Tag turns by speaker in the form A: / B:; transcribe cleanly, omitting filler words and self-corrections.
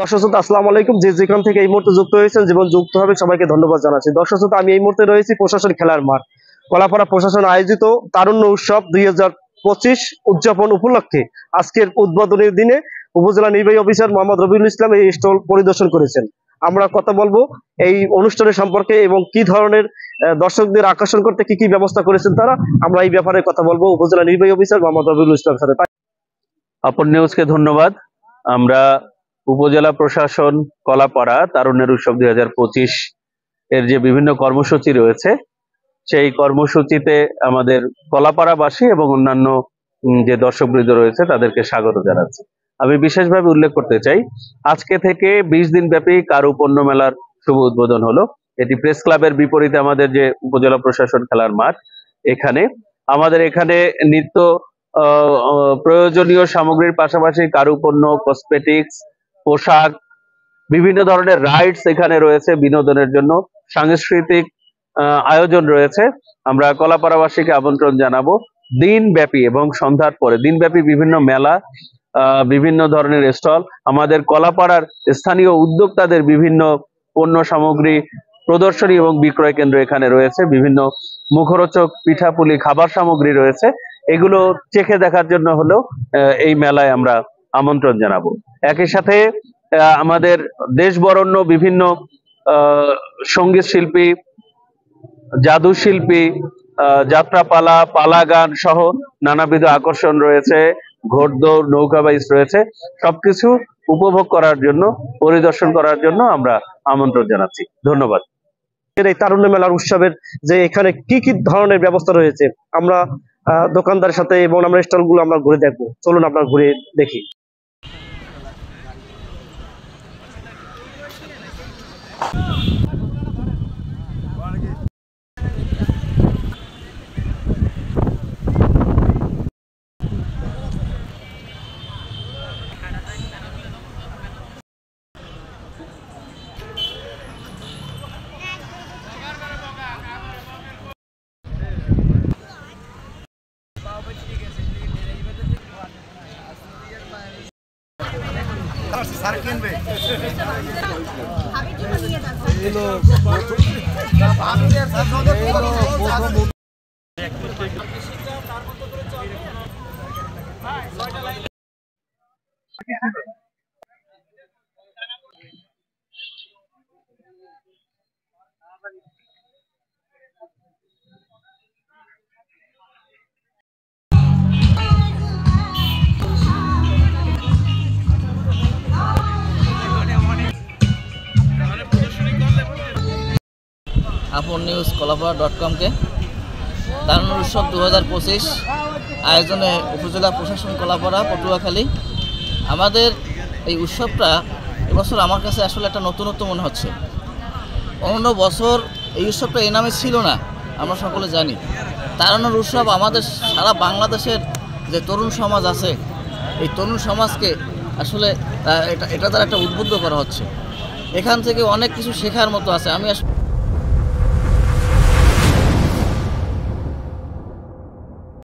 A: দর্শক শ্রোতা আসসালামু আলাইকুম, যে যেখান থেকে এই মুহূর্তে যুক্ত হয়েছেন জীবন যুক্ত হবে সবাইকে ধন্যবাদ জানাচ্ছি। দর্শক শ্রোতা, আমি এই মুহূর্তে রয়েছি প্রশাসন খেলার মাঠ কলাপাড়া প্রশাসন আয়োজিত তারুণ্য উৎসব 2025 উদযাপন উপলক্ষে আজকের উদ্বোধনের দিনে উপজেলা নির্বাহী অফিসার মোহাম্মদ রবিউল ইসলাম এই স্টল পরিদর্শন করেছেন। আমরা কথা বলবো এই অনুষ্ঠানের সম্পর্কে এবং কি ধরনের দর্শকদের আকর্ষণ করতে কি কি ব্যবস্থা করেছেন তারা, আমরা এই ব্যাপারে কথা বলবো উপজেলা নির্বাহী অফিসার মোহাম্মদ রবিউল ইসলাম স্যার।
B: আপন নিউজকে ধন্যবাদ। আমরা উপজেলা প্রশাসন কলাপাড়া তারুণ্যের উৎসব 2025 এর যে বিভিন্ন কর্মসূচি রয়েছে সেই কর্মসূচিতে আমাদের কলাপাড়াবাসী এবং অন্যান্য যে দর্শকবৃন্দ রয়েছে তাদেরকে স্বাগত জানাচ্ছি। আমি বিশেষভাবে উল্লেখ করতে চাই, আজকে থেকে 20 দিন ব্যাপী কারু পণ্য মেলার শুভ উদ্বোধন হলো। এটি প্রেস ক্লাবের বিপরীতে আমাদের যে উপজেলা প্রশাসন খেলার মাঠ, আমাদের এখানে নিত্য প্রয়োজনীয় সামগ্রীর পাশাপাশি কারুপণ্য, কসমেটিক্স, পোশাক, বিভিন্ন ধরনের রাইডস এখানে রয়েছে বিনোদনের জন্য, সাংস্কৃতিক আয়োজন রয়েছে। আমরা কলাপাড়াবাসীকে আমন্ত্রণ জানাবো দিনব্যাপী এবং সন্ধ্যার পরে দিনব্যাপী বিভিন্ন মেলা, বিভিন্ন ধরনের স্টল, আমাদের কলাপাড়ার স্থানীয় উদ্যোক্তাদের বিভিন্ন পণ্য সামগ্রী প্রদর্শনী এবং বিক্রয় কেন্দ্র এখানে রয়েছে, বিভিন্ন মুখরোচক পিঠাপুলি খাবার সামগ্রী রয়েছে। এগুলো চেখে দেখার জন্য হলেও এই মেলায় আমরা আমন্ত্রণ জানাবো। একই সাথে আমাদের দেশ বরেণ্য বিভিন্ন সঙ্গীত শিল্পী, জাদু শিল্পী, যাত্রাপালা, পালা গান সহ নানাবিধ আকর্ষণ রয়েছে, ঘোড়দৌড়, নৌকাবাইজ রয়েছে। সবকিছু উপভোগ করার জন্য, পরিদর্শন করার জন্য আমরা আমন্ত্রণ জানাচ্ছি। ধন্যবাদ।
A: এই তারুণ্য মেলার উৎসবের যে এখানে কি কি ধরনের ব্যবস্থা রয়েছে আমরা দোকানদারের সাথে এবং আমরা স্টলগুলো আমরা ঘুরে দেখবো। চলুন আমরা ঘুরে দেখি।
C: আপন নিউজ কলাপাড়া.com-কে তারুণ্য উৎসব 2025 আয়োজনে উপজেলা প্রশাসন কলাপাড়া পটুয়াখালী। আমাদের এই উৎসবটা এবছর আমার কাছে আসলে একটা নতুনত্ব মনে হচ্ছে। অন্য বছর এই উৎসবটা এই নামে ছিল না, আমরা সকলে জানি। তারুণ্যের উৎসব আমাদের সারা বাংলাদেশের যে তরুণ সমাজ আছে, এই তরুণ সমাজকে আসলে এটা দ্বারা একটা উদ্বুদ্ধ করা হচ্ছে। এখান থেকে অনেক কিছু শেখার মতো আছে। আমি